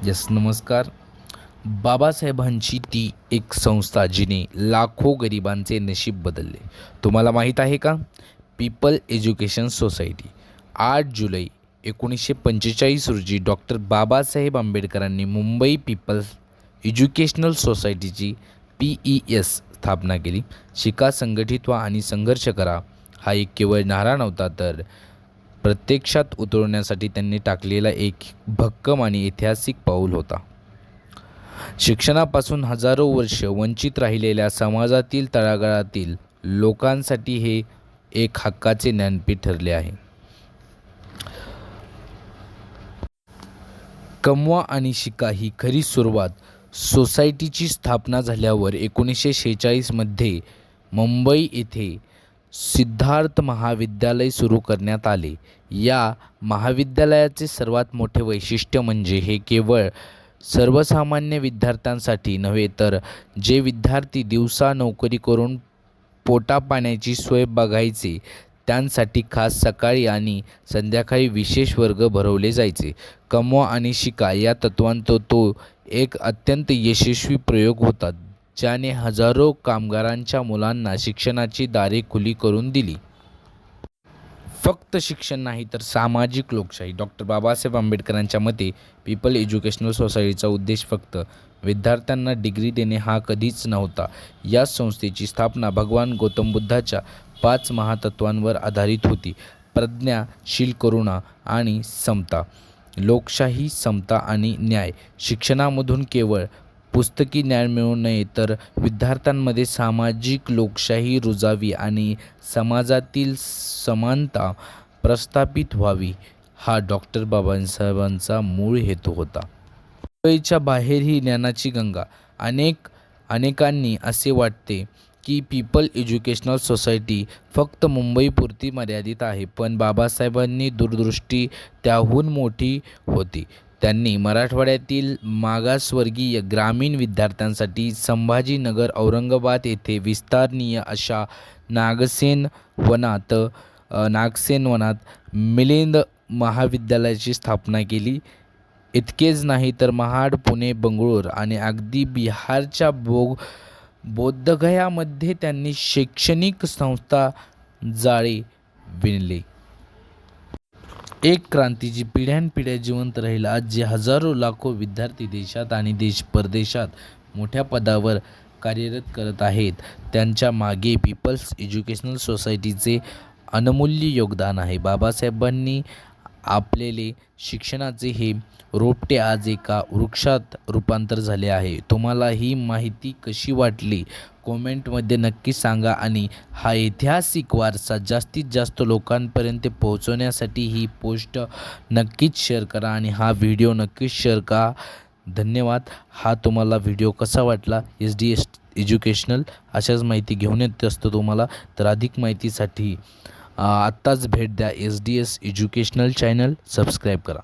नमस्कार. बाबासाहेबांची ती एक संस्था जिने लाखो गरिबांचे नशीब बदलले. तुम्हाला माहीत आहे का? People education society. 8 जुलै 1945 रोजी डॉक्टर बाबासाहेब आंबेडकरांनी मुंबई पीपल्स एज्युकेशनल सोसायटीची PES स्थापना केली. शिका, संघटित व्हा आणि संघर्ष करा हा एक केवळ नारा नव्हता, तर प्रत्यक्षात उतरवण्यासाठी त्यांनी टाकलेला एक भक्कम आणि ऐतिहासिक पाऊल होता. शिक्षणापासून हजारो वर्ष वंचित राहिलेल्या समाजातील तळागाळातील लोकांसाठी हे एक हक्काचे ज्ञानपीठ ठरले आहे. कमवा आणि शिका ही खरी सुरुवात सोसायटीची स्थापना झाल्यावर 1946 मध्ये मुंबई येथे सिद्धार्थ महाविद्यालय सुरू करण्यात आले. या महाविद्यालयाचे सर्वात मोठे वैशिष्ट्य म्हणजे हे केवळ सर्वसामान्य विद्यार्थ्यांसाठी नव्हे, तर जे विद्यार्थी दिवसा नोकरी करून पोटापाण्याची सोय बघायचे त्यांसाठी खास सकाळी आणि संध्याकाळी विशेष वर्ग भरवले जायचे. कमवा आणि शिका या तत्त्वांचा तो एक अत्यंत यशस्वी प्रयोग होता, ज्याने हजारो कामगारांच्या मुलांना शिक्षणाची दारे खुली करून दिली. फक्त शिक्षण नाही, तर सामाजिक लोकशाही. डॉक्टर बाबासाहेब आंबेडकरांच्या मते पीपल एज्युकेशनल सोसायटीचा उद्देश फक्त विद्यार्थ्यांना डिग्री देणे हा कधीच नव्हता. या संस्थेची स्थापना भगवान गौतम बुद्धाच्या 5 महातत्त्वांवर आधारित होती: प्रज्ञा, शील, करुणा आणि समता. लोकशाही, समता आणि न्याय. शिक्षणामधून केवळ पुस्तकी ज्ञान मिळू नये, तर विद्यार्थ्यांमध्ये सामाजिक लोकशाही रुजावी आणि समाजातील समानता प्रस्थापित व्हावी, हा डॉक्टर बाबासाहेबांचा मूळ हेतू होता. मुंबईच्या बाहेर ही ज्ञानाची गंगा. अनेकांनी असे वाटते की पीपल एज्युकेशनल सोसायटी फक्त मुंबईपुरती मर्यादित आहे, पण बाबासाहेबांची दूरदृष्टी त्याहून मोठी होती. त्यांनी मराठवाड्यातील मागासवर्गीय ग्रामीण विद्यार्थ्यांसाठी संभाजीनगर, औरंगाबाद येथे विस्तारणीय अशा नागसेन वनात मिलिंद महाविद्यालयाची स्थापना केली. इतकेच नाही, तर महाड, पुणे, बंगळूर आणि अगदी बिहारच्या बोधगयामध्ये त्यांनी शैक्षणिक संस्था जाळे विणले. एक क्रांती जी पिढ्यानपिढ्या जिवंत राहील. आज जे हजारो लाखो विद्यार्थी देशात आणि परदेशात मोठ्या पदावर कार्यरत करत आहेत, त्यांच्या मागे पीपल्स एज्युकेशनल सोसायटीचे अनमूल्य योगदान आहे. बाबासाहेबांनी आपलेले शिक्षणाचे हे रोपटे आज एका वृक्षात रूपांतर झाले आहे. तुम्हाला ही माहिती कशी वाटली कमेंटमध्ये नक्की सांगा आणि हा ऐतिहासिक वारसा जास्तीत जास्त लोकांपर्यंत पोहोचवण्यासाठी ही पोस्ट नक्कीच शेअर करा आणि हा व्हिडिओ नक्कीच शेअर करा. धन्यवाद. हा तुम्हाला व्हिडिओ कसा वाटला? SDS एज्युकेशनल अशाच माहिती घेऊन येत असतो तुम्हाला. तर अधिक माहितीसाठी आत्ताच भेट द्या SDS एज्युकेशनल चॅनल, सबस्क्राईब करा.